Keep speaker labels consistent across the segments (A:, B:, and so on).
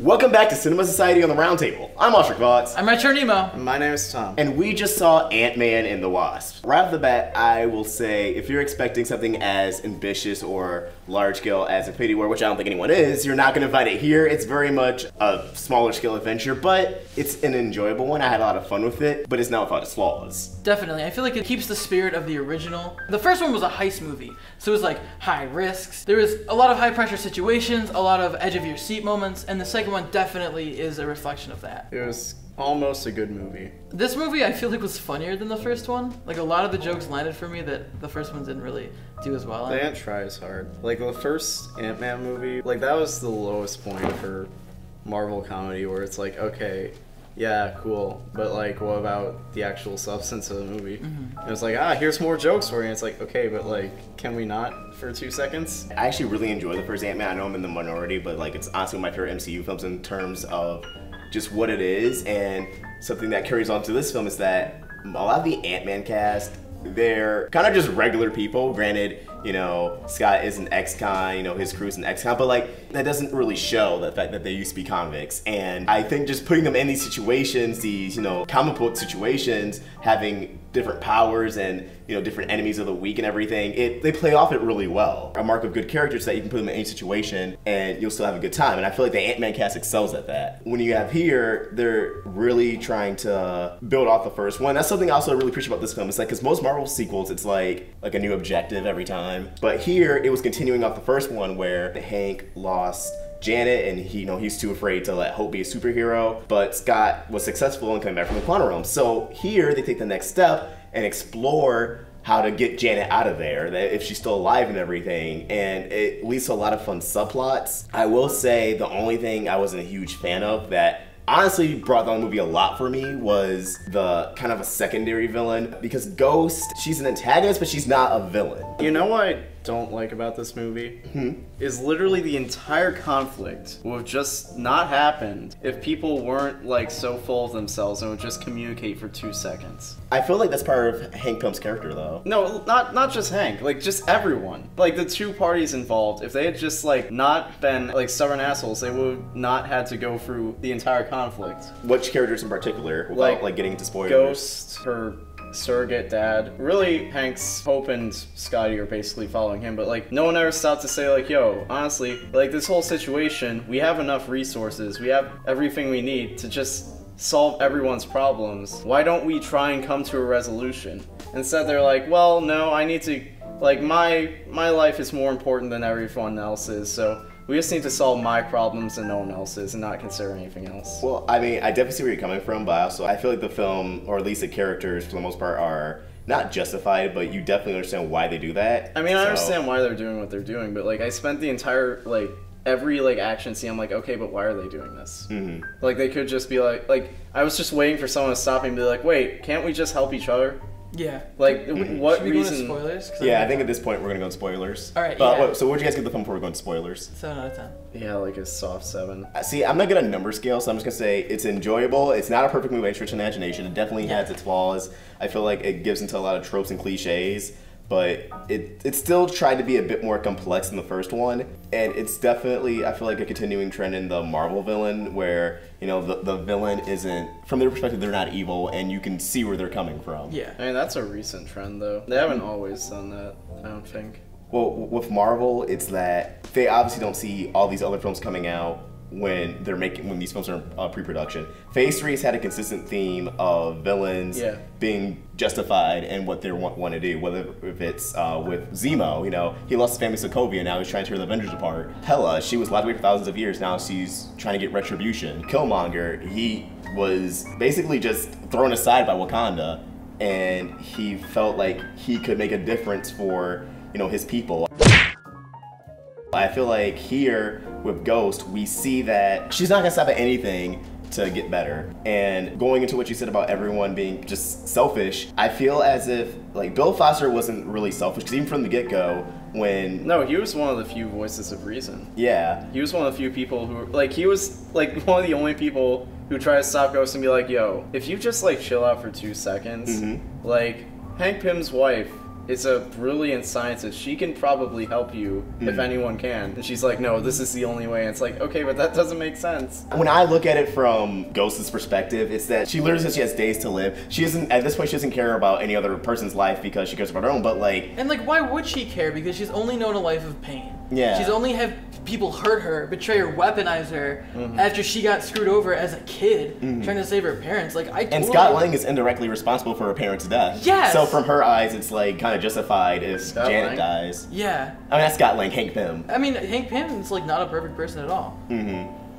A: Welcome back to Cinema Society on the Roundtable. I'm Oshrik Vox.
B: I'm Retro Nemo.
C: My name is Tom.
A: And we just saw Ant-Man and the Wasp. Right off the bat, I will say, if you're expecting something as ambitious or large-scale as Infinity War, which I don't think anyone is, you're not going to find it here. It's very much a smaller-scale adventure, but it's an enjoyable one. I had a lot of fun with it, but it's not without its flaws.
B: Definitely. I feel like it keeps the spirit of the original. The first one was a heist movie, so it was like high risks. There was a lot of high-pressure situations, a lot of edge-of-your-seat moments, and the second one definitely is a reflection of that.
C: It was almost a good movie.
B: This movie I feel like was funnier than the first one. Like a lot of the jokes landed for me that the first one didn't really do as well.
C: They didn't try as hard. Like the first Ant-Man movie, like that was the lowest point for Marvel comedy where it's like, okay, yeah, cool, but like what about the actual substance of the movie? It was like, here's more jokes for you, and it's like, okay, but like, can we not for 2 seconds?
A: I actually really enjoy the first Ant-Man. I know I'm in the minority, but like it's honestly one of my favorite MCU films in terms of just what it is, and something that carries on to this film is that a lot of the Ant-Man cast, they're kind of just regular people. Granted, you know, Scott is an ex-con, you know, his crew's an ex-con, but like, that doesn't really show the fact that they used to be convicts. And I think just putting them in these situations, these, you know, comic book situations, having different powers and, you know, different enemies of the week and everything, they play off it really well. A mark of good characters is that you can put them in any situation and you'll still have a good time. And I feel like the Ant-Man cast excels at that. When you have here, they're really trying to build off the first one. That's something I also really appreciate about this film. It's like, because most Marvel sequels, it's like a new objective every time. But here, it was continuing off the first one where Hank lost Janet, and he's too afraid to let Hope be a superhero, but Scott was successful in coming back from the quantum realm. So here they take the next step and explore how to get Janet out of there, that if she's still alive and everything, and it leads to a lot of fun subplots. I will say the only thing I wasn't a huge fan of that honestly brought down the movie a lot for me was the kind of a secondary villain, because Ghost, she's an antagonist, but she's not a villain.
C: You know what I don't like about this movie? Is literally the entire conflict would have just not happened if people weren't like so full of themselves and would just communicate for 2 seconds.
A: I feel like that's part of Hank Pym's character though.
C: No, not just Hank, like just everyone. Like the two parties involved, if they had just like not been like stubborn assholes, they would not had to go through the entire conflict.
A: Which characters in particular, without like getting into spoilers?
C: Ghost, her surrogate dad. Really, Hank's, Hope, and Scotty are basically following him, but like no one ever stopped to say like, yo, honestly, like this whole situation, we have enough resources, we have everything we need to just solve everyone's problems. Why don't we try and come to a resolution? Instead they're like, well, no, I need to, like my life is more important than everyone else's, so we just need to solve my problems and no one else's and not consider anything else.
A: Well, I mean, I definitely see where you're coming from, but also I feel like the film, or at least the characters for the most part, are not justified, but you definitely understand why they do that.
C: I mean, I understand why they're doing what they're doing, but like I spent the entire, like, every like action scene, I'm like, okay, but why are they doing this? Like they could just be like, I was just waiting for someone to stop me and be like, wait, can't we just help each other?
B: Yeah.
C: Like, what
B: Should we
C: reason?
B: go into spoilers?
A: Yeah, I think at this point we're gonna go into spoilers.
B: All right.
A: But
B: Yeah.
A: wait, so what would you guys give the film before we go into spoilers?
B: 7 out of 10.
C: Yeah, like a soft 7.
A: See, I'm not gonna number scale, so I'm just gonna say it's enjoyable. It's not a perfect movie by any stretch of the imagination. It definitely has its flaws. I feel like it gives into a lot of tropes and cliches, but it still tried to be a bit more complex than the first one. And it's definitely, I feel like, a continuing trend in the Marvel villain where, you know, the villain isn't, from their perspective, they're not evil, and you can see where they're coming from.
B: Yeah.
C: I mean, that's a recent trend, though. They haven't always done that, I don't think.
A: Well, with Marvel, it's that they obviously don't see all these other films coming out when these films are in pre-production. Phase 3 has had a consistent theme of villains being justified in what they want to do, whether if it's with Zemo, you know, he lost his family to Sokovia, now he's trying to tear the Avengers apart. Hela, she was locked away for thousands of years, now she's trying to get retribution. Killmonger, he was basically just thrown aside by Wakanda, and he felt like he could make a difference for, you know, his people. I feel like here with Ghost, we see that she's not gonna stop at anything to get better. And going into what you said about everyone being just selfish, I feel as if like Bill Foster wasn't really selfish, because even from the get-go, when...
C: No, he was one of the few voices of reason.
A: Yeah.
C: He was one of the few people who, like, he was like one of the only people who try to stop Ghost and be like, yo, if you just like chill out for 2 seconds, like Hank Pym's wife is a brilliant scientist. She can probably help you if anyone can. And she's like, no, this is the only way. And it's like, okay, but that doesn't make sense.
A: When I look at it from Ghost's perspective, it's that she literally says she has days to live. She doesn't, at this point, she doesn't care about any other person's life because she cares about her own, but like...
B: And like, why would she care? Because she's only known a life of pain.
A: Yeah.
B: She's only had people hurt her, betray her, weaponize her after she got screwed over as a kid trying to save her parents. Like,
A: And Scott Lang is indirectly responsible for her parents' death.
B: Yes!
A: So from her eyes, it's like kind of justified if
C: Scott
A: Janet
C: Lang?
A: dies.
B: Yeah.
A: I mean, that's Scott Lang, Hank Pym.
B: I mean, Hank Pym is like not a perfect person at all.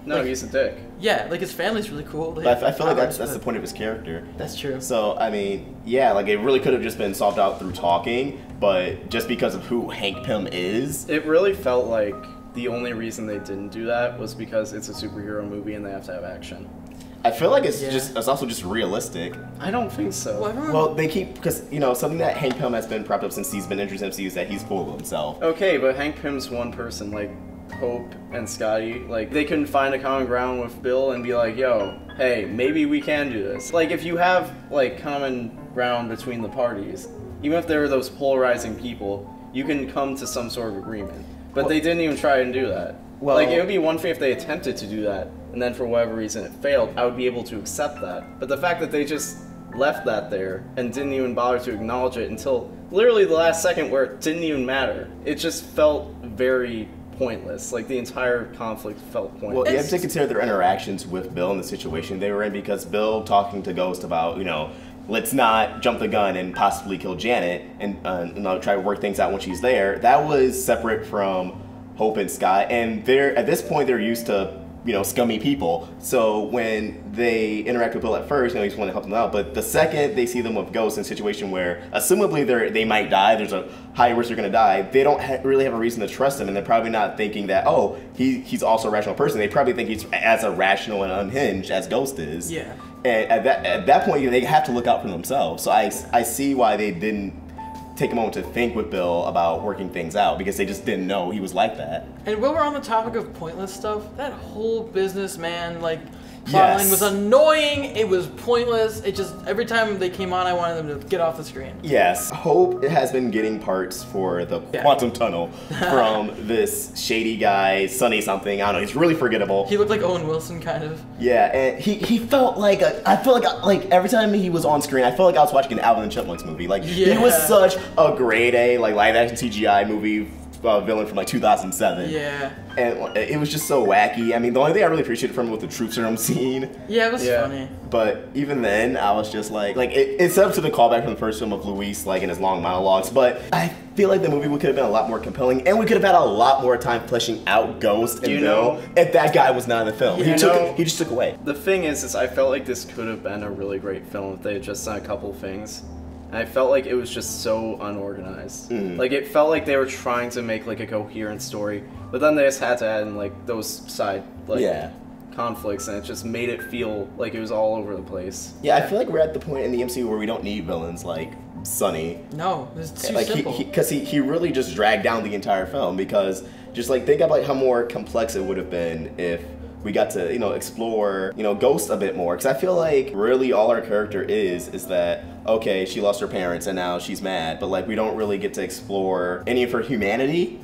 C: No,
B: Like-
C: he's a dick.
B: Yeah, like his family's really cool. They
A: But I
B: have
A: feel like
B: powers,
A: that's the
B: but-
A: point of his character.
B: That's true.
A: So, I mean, yeah, like it really could have just been solved out through talking, but just because of who Hank Pym is,
C: It really felt like the only reason they didn't do that was because it's a superhero movie and they have to have action.
A: I feel like it's
B: Yeah.
A: it's also just realistic.
C: I don't think so.
B: Well, everyone,
A: Well, they keep, because, you know, something that Hank Pym has been propped up since he's been introduced in MCU is that he's full of himself.
C: Okay, but Hank Pym's one person, like Hope and Scotty, like they couldn't find a common ground with Bill and be like, yo, hey, maybe we can do this. Like if you have like common ground between the parties, even if there are those polarizing people, you can come to some sort of agreement. But they didn't even try and do that.
A: Well-
C: Like it would be one thing if they attempted to do that and then for whatever reason it failed, I would be able to accept that. But the fact that they just left that there and didn't even bother to acknowledge it until literally the last second where it didn't even matter, it just felt very pointless. Like the entire conflict felt
A: Well,
C: pointless.
A: you have to consider their interactions with Bill and the situation they were in, because Bill talking to Ghost about, you know, let's not jump the gun and possibly kill Janet and you know, try to work things out when she's there, that was separate from Hope and Scott. And they're, at this point, they're used to, you know, scummy people. So when they interact with Bill at first, you know, he's want to help them out. But the second they see them with Ghost in a situation where, assumably, they might die, there's a high risk they're going to die, they don't really have a reason to trust him. And they're probably not thinking that, oh, he's also a rational person. They probably think he's as irrational and unhinged as Ghost is.
B: Yeah.
A: And at that point, they have to look out for themselves. So I see why they didn't take a moment to think with Bill about working things out, because they just didn't know he was like that.
B: And while we're on the topic of pointless stuff, that whole businessman like plotline
A: Yes.
B: was annoying. It was pointless. It just every time they came on, I wanted them to get off the screen.
A: Yes, Hope has been getting parts for the quantum tunnel from this shady guy, Sonny something. I don't know. He's really forgettable.
B: He looked like Owen Wilson, kind of.
A: Yeah, and he felt like I felt like every time he was on screen, I felt like I was watching an Alvin and Chipmunks movie. Like he was
B: Yeah.
A: such a grade A, like live action CGI movie villain from like 2007.
B: Yeah.
A: And it was just so wacky. I mean, the only thing I really appreciated from it was the truth serum scene.
B: Yeah, it was
C: Yeah.
B: funny.
A: But even then, I was just like it's up to the callback from the first film of Luis, like in his long monologues. But I feel like the movie could have been a lot more compelling, and we could have had a lot more time fleshing out Ghost and
C: You
A: Bill
C: know-
A: if that guy was not in the film.
C: You know-
A: He just took away.
C: The thing is I felt like this could have been a really great film if they had just done a couple things. And I felt like it was just so unorganized. Like it felt like they were trying to make like a coherent story, but then they just had to add in like those side conflicts, and it just made it feel like it was all over the place.
A: Yeah, I feel like we're at the point in the MCU where we don't need villains like Sonny.
B: No, it's too
A: Like
B: simple.
A: because he really just dragged down the entire film, because just like think of like how more complex it would have been if we got to, you know, explore, you know, Ghost a bit more. Because I feel like really all our character is that, okay, she lost her parents and now she's mad, but like we don't really get to explore any of her humanity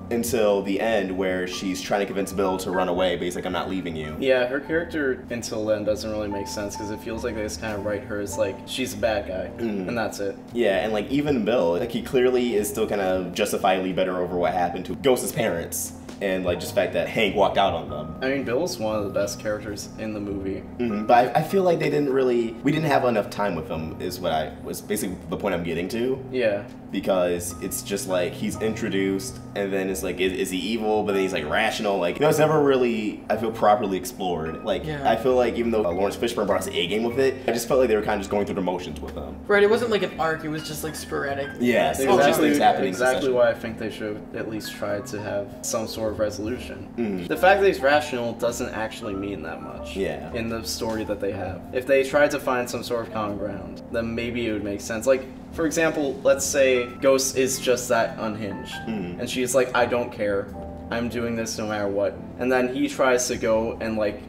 A: until the end, where she's trying to convince Bill to run away, but he's like, I'm not leaving you.
C: Yeah, her character until then doesn't really make sense because it feels like they just kind of write her as like she's a bad guy, and that's it.
A: Yeah, and like even Bill, like he clearly is still kind of justifiably bitter over what happened to Ghost's parents. And like just the fact that Hank walked out on them.
C: I mean, Bill's one of the best characters in the movie.
A: But I feel like we didn't have enough time with him, is what was basically the point I'm getting to.
C: Yeah.
A: Because it's just like he's introduced, and then it's like, is he evil? But then he's like rational. Like, you know, it's never really, I feel, properly explored. Like,
B: Yeah.
A: I feel like even though Lawrence Fishburne brought us A game with it, I just felt like they were kind of just going through the motions with them.
B: Right, it wasn't like an arc, it was just like sporadic.
A: Yes,
B: Oh,
A: just
C: Exactly,
A: things happening in
C: exactly
A: succession.
C: why I think they should at least try to have some sort of resolution. The fact that he's rational doesn't actually mean that much
A: Yeah.
C: in the story that they have. If they tried to find some sort of common ground, then maybe it would make sense. Like, for example, let's say Ghost is just that unhinged, and she's like, I don't care, I'm doing this no matter what. And then he tries to go and like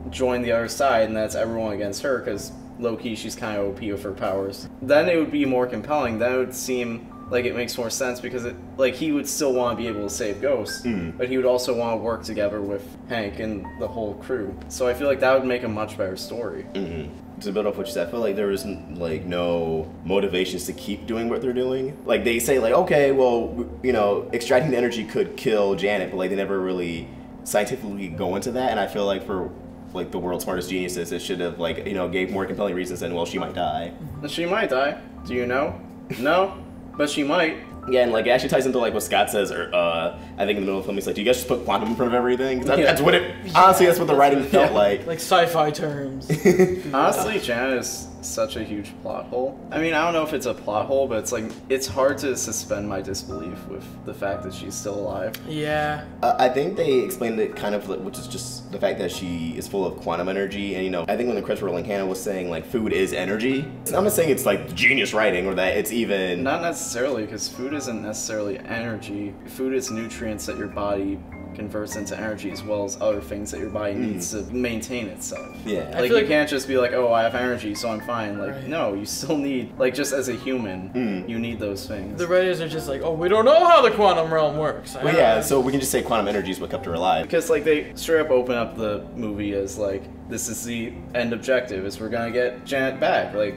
C: join the other side, and that's everyone against her, because low-key she's kind of OP with her powers. Then it would be more compelling. Then it would seem like it makes more sense because he would still want to be able to save Ghost, but he would also want to work together with Hank and the whole crew. So I feel like that would make a much better story.
A: To build off what you said, I feel like there was like no motivations to keep doing what they're doing. Like they say like, okay, well, you know, extracting the energy could kill Janet, but like they never really scientifically go into that. And I feel like for like the world's smartest geniuses, it should have like, you know, gave more compelling reasons than, well, she might die.
C: She might die. Do you know? No, but she might.
A: Yeah, and like it actually ties into like what Scott says, or I think in the middle of the film, he's like, "Do you guys just put quantum in front of everything?" 'Cause that's what it. Honestly, that's what the writing felt like.
B: Like sci-fi terms.
C: Honestly, Janet is such a huge plot hole. I mean, I don't know if it's a plot hole, but it's like it's hard to suspend my disbelief with the fact that she's still alive.
B: Yeah.
A: I think they explained it kind of, which is just the fact that she is full of quantum energy, and you know, I think when the Christopher Nolan canon was saying like food is energy, I'm not saying it's like genius writing or that it's even.
C: Not necessarily, because food isn't necessarily energy. Food is nutrients that your body converts into energy as well as other things that your body needs to maintain itself.
A: Yeah.
C: Like you can't just be like, oh, I have energy, so I'm fine. Like,
B: right.
C: No, you still need, like, just as a human, you need those things.
B: The writers are just like, oh, we don't know how the quantum realm works.
A: Well, yeah, so we can just say quantum energy is what kept her alive.
C: Because, like, they straight up open up the movie as, like, this is the end objective, is we're gonna get Janet back. Like,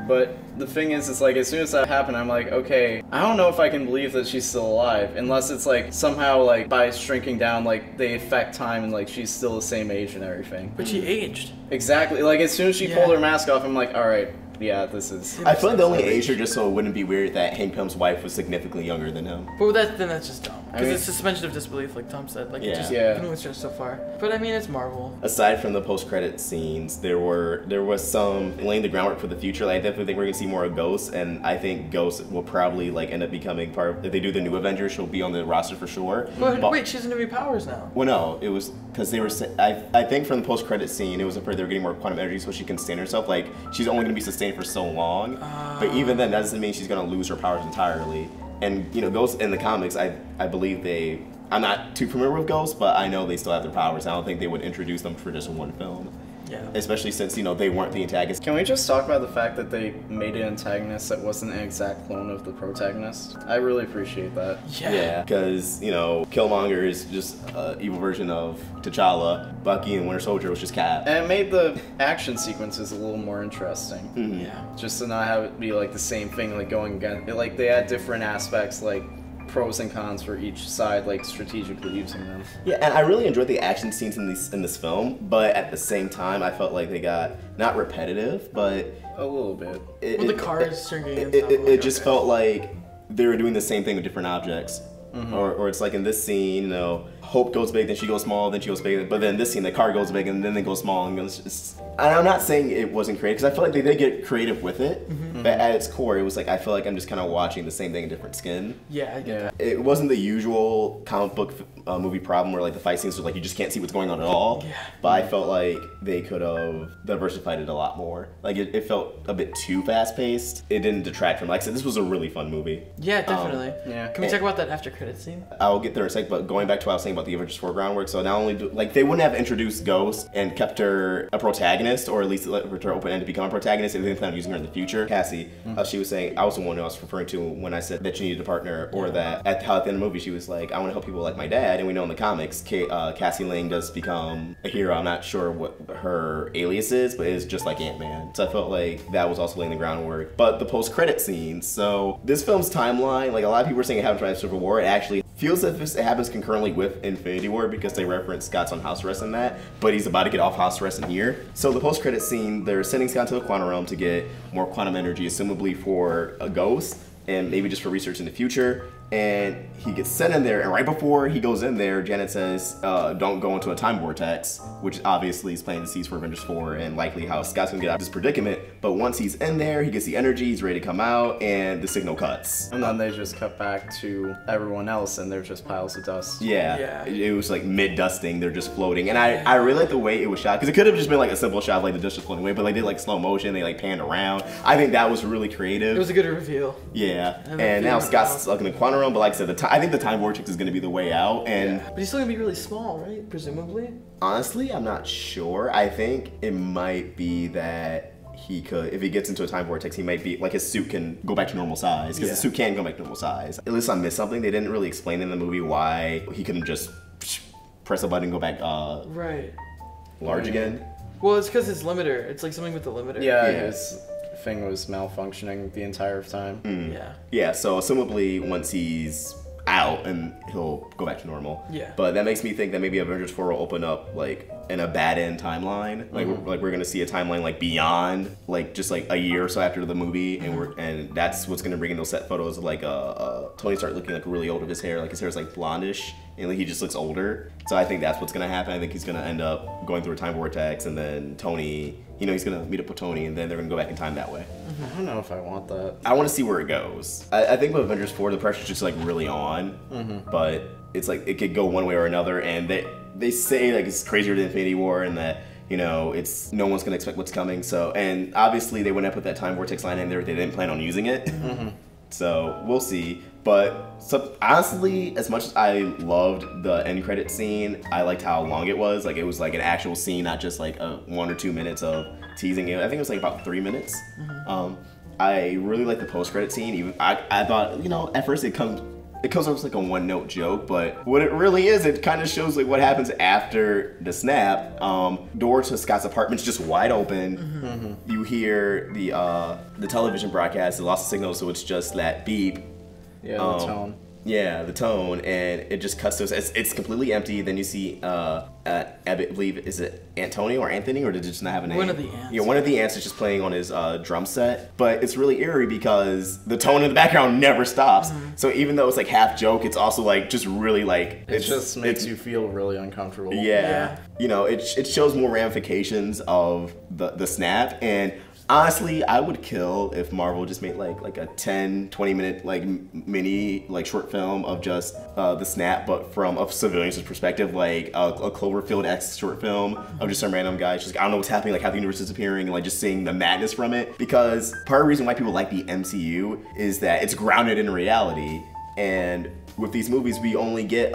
C: but the thing is, it's like, as soon as that happened, I'm like, okay, I don't know if I can believe that she's still alive, unless it's like, somehow, like, by shrinking down, like, they affect time and, like, she's still the same age and everything.
B: But she aged.
C: Exactly. Like, as soon as she pulled her mask off, I'm like, alright, yeah, this is...
A: I feel like they only aged her just so it wouldn't be weird that Hank Pym's wife was significantly younger than him.
B: But then that's just dumb. Because it's suspension of disbelief, like Tom said. Like, it can only stretch so far. But I mean, it's Marvel.
A: Aside from the post-credit scenes, there was some laying the groundwork for the future. Like, I definitely think we're gonna see more of Ghost, and I think Ghost will probably like end up becoming part of. If they do the new Avengers, she'll be on the roster for sure.
B: But wait, she doesn't have any powers now.
A: Well, no, it was because they were. I think from the post-credit scene, it was a part they were getting more quantum energy so she can sustain herself. Like, she's only gonna be sustained for so long. But even then, that doesn't mean she's gonna lose her powers entirely. And you know, Ghost in the comics, I believe I'm not too familiar with Ghost, but I know they still have their powers. I don't think they would introduce them for just one film. Yeah. Especially since, you know, they weren't the antagonist.
C: Can we just talk about the fact that they made an antagonist that wasn't an exact clone of the protagonist? I really appreciate that.
A: Yeah. Because, you know, Killmonger is just an evil version of T'Challa. Bucky and Winter Soldier was just Cap.
C: And it made the action sequences a little more interesting.
B: Yeah.
C: Just to not have it be like the same thing, like going against, like they had different aspects, like pros and cons for each side, like strategically using them.
A: Yeah, and I really enjoyed the action scenes in this film, but at the same time, I felt like they got not repetitive, but
C: a little bit.
B: With the cars shrinking and stuff.
A: It just felt like they were doing the same thing with different objects. Or it's like in this scene, you know, Hope goes big, then she goes small, then she goes big, but then this scene, the car goes big, and then they go small, and it's just... And I'm not saying it wasn't creative, because I feel like they did get creative with it, but at its core, it was like, I feel like I'm just kind of watching the same thing in different skin.
B: Yeah, I get that.
A: It wasn't the usual comic book movie problem where like the fight scenes are like, you just can't see what's going on at all. Yeah. But I felt like they could have diversified it a lot more. Like, it felt a bit too fast-paced. It didn't detract from, like I said, this was a really fun movie.
B: Yeah, definitely. Can we talk about that after credit scene?
A: I'll get there in a sec, but going back to what I was saying about the Avengers 4 groundwork, so not only like they wouldn't have introduced Ghost and kept her a protagonist, or at least let her open-end to become a protagonist if they didn't plan on using her in the future. Cassie, she was saying, I was the one who I was referring to when I said that you needed a partner, or that at the end of the movie she was like, I want to help people like my dad, and we know in the comics, Cassie Lang does become a hero. I'm not sure what her alias is, but it's just like Ant-Man. So I felt like that was also laying the groundwork. But the post-credit scenes, so this film's timeline, like a lot of people were saying it happened right after Civil War, it actually feels as if it happens concurrently with Infinity War because they reference Scott's on house arrest in that, but he's about to get off house arrest in here. So the post-credit scene, they're sending Scott to the quantum realm to get more quantum energy, assumably for a ghost, and maybe just for research in the future. And he gets sent in there, and right before he goes in there, Janet says, don't go into a time vortex, which obviously is planting the seeds for Avengers 4 and likely how Scott's gonna get out of this predicament. But once he's in there, he gets the energy, he's ready to come out, and the signal cuts.
C: And then they just cut back to everyone else, and they're just piles of dust.
A: Yeah. It was like mid-dusting, they're just floating. And I really like the way it was shot, because it could have just been like a simple shot of like the dust just floating away, but like they did like slow motion, they like panned around. I think that was really creative.
B: It was a good reveal.
A: Yeah. And now Scott's stuck in the quantum realm, but like I said, I think the time vortex is going to be the way out, and
B: but he's still going to be really small, right? Presumably.
A: Honestly, I'm not sure. I think it might be that he could, if he gets into a time vortex, he might be, like, his suit can go back to normal size. Because the suit can go back to normal size. At least I missed something. They didn't really explain in the movie why he couldn't just press a button and go back large again.
B: Well, it's because his limiter. It's like something with the limiter.
C: Yeah, his thing was malfunctioning the entire time.
B: Yeah.
A: Yeah, so assumably once he's out and he'll go back to normal.
B: Yeah.
A: But that makes me think that maybe Avengers 4 will open up like in a bad end timeline. Like we're gonna see a timeline like beyond like just like a year or so after the movie, and that's what's gonna bring in those set photos of like Tony Stark looking like really old with his hair. Like his hair's like blondish and like he just looks older. So I think that's what's gonna happen. I think he's gonna end up going through a time vortex, and then Tony, you know, he's gonna meet up with Tony, and then they're gonna go back in time that way.
C: I don't know if I want that.
A: I want to see where it goes. I think with Avengers 4, the pressure's just like really on, but it's like it could go one way or another, and they say like it's crazier than Infinity War, and that, you know, it's no one's gonna expect what's coming. So, and obviously they went up with that time vortex line in there. They didn't plan on using it, so we'll see. But honestly, as much as I loved the end credit scene, I liked how long it was. Like it was like an actual scene, not just like 1 or 2 minutes of teasing it. I think it was like about 3 minutes. I really like the post credit scene. Even I thought, you know, at first it comes off as like a one-note joke, but what it really is, it kind of shows like what happens after the snap. Door to Scott's apartment's just wide open. You hear the television broadcast, it lost the signal, so it's just that beep.
C: Yeah, the tone.
A: Yeah, the tone, and it just cuts to us. It's completely empty. Then you see, I believe, is it Antonio or Anthony, or did it just not have a name?
B: One of the ants.
A: Yeah, one of the ants is just playing on his drum set. But it's really eerie because the tone in the background never stops. So even though it's like half joke, it's also like just really like
C: It just makes you feel really uncomfortable.
A: Yeah. You know, it shows more ramifications of the snap, and honestly, I would kill if Marvel just made like a 10-20 minute like mini like short film of just the snap, but from a civilian's perspective, like a Cloverfield-esque short film of just some random guy just like, I don't know what's happening, like how the universe is disappearing, and like just seeing the madness from it. Because part of the reason why people like the MCU is that it's grounded in reality, and with these movies, we only get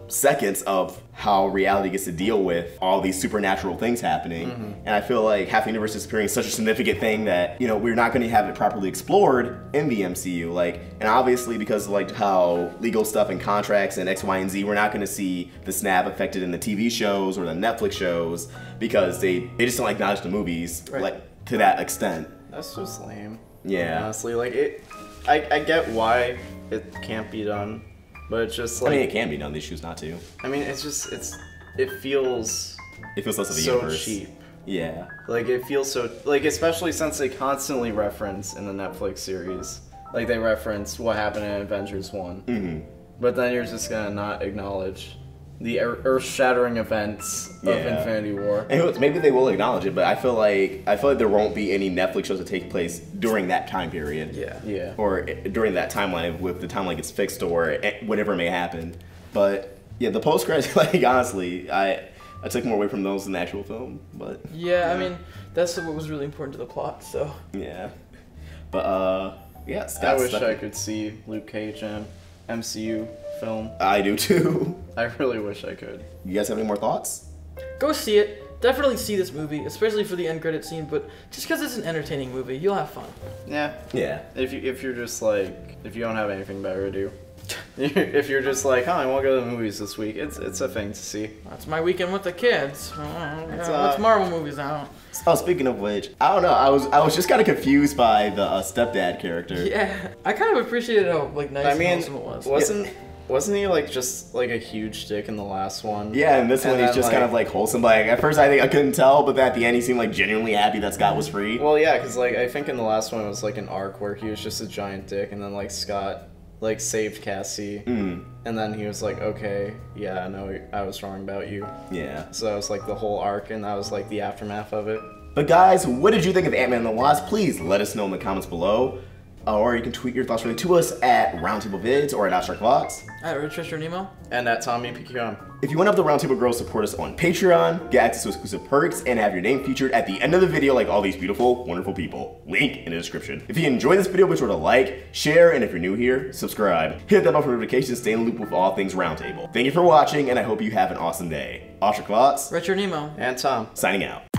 A: seconds of how reality gets to deal with all these supernatural things happening. And I feel like half the universe disappearing is such a significant thing that, you know, we're not going to have it properly explored in the MCU. Like, and obviously because of like how legal stuff and contracts and X, Y, and Z, we're not going to see the snap affected in the TV shows or the Netflix shows because they just don't acknowledge the movies like to that extent.
C: That's just lame.
A: Yeah.
C: Honestly, like I get why it can't be done. But it's just like,
A: I mean, it can be done. They choose not to.
C: I mean, it feels
A: less of a
C: so
A: universe.
C: cheap.
A: Yeah.
C: Like it feels so like, especially since they constantly reference in the Netflix series, like they reference what happened in Avengers 1. But then you're just gonna not acknowledge the earth-shattering events of Infinity War.
A: And maybe they will acknowledge it, but I feel like there won't be any Netflix shows that take place during that time period.
C: Yeah.
A: Or during that timeline, if the timeline gets fixed or whatever may happen. But yeah, the post credits, like honestly, I took more away from those than the actual film. But
B: yeah, I mean that's what was really important to the plot. So
A: yeah, but yeah,
C: I wish I could see Luke Cage in MCU film.
A: I do too.
C: I really wish I could.
A: You guys have any more thoughts?
B: go see it. Definitely see this movie, especially for the end credit scene. But just because it's an entertaining movie, you'll have fun.
C: Yeah.
A: Yeah.
C: If you're just like, if you don't have anything better to do, if you're just like, I want to go to the movies this week, it's a thing to see.
B: That's my weekend with the kids. What's Marvel movies out?
A: Oh, speaking of which, I don't know. I was just kind of confused by the stepdad character.
B: Yeah, I kind of appreciated how like nice and wholesome it was.
C: Wasn't he like just like a huge dick in the last one?
A: Yeah, and this one he's just kind of like wholesome. Like at first I think I couldn't tell, but at the end he seemed like genuinely happy that Scott was free.
C: Well, yeah, because like I think in the last one it was like an arc where he was just a giant dick, and then like Scott like saved Cassie, and then he was like, okay, yeah, no, I was wrong about you.
A: Yeah.
C: So that was like the whole arc, and that was like the aftermath of it.
A: But guys, what did you think of Ant-Man and the Wasp? Please let us know in the comments below. Or you can tweet your thoughts to us at Roundtable Vids or at AbstractVlogs.
B: At Richard Nemo.
C: And at Tommy PQM.
A: If you want to help the Roundtable Girls support us on Patreon, get access to exclusive perks, and have your name featured at the end of the video like all these beautiful, wonderful people. Link in the description. If you enjoyed this video, be sure to like, share, and if you're new here, subscribe. Hit that bell for notifications, stay in the loop with all things Roundtable. Thank you for watching, and I hope you have an awesome day. AbstractVlogs.
B: Richard Nemo.
C: And Tom.
A: Signing out.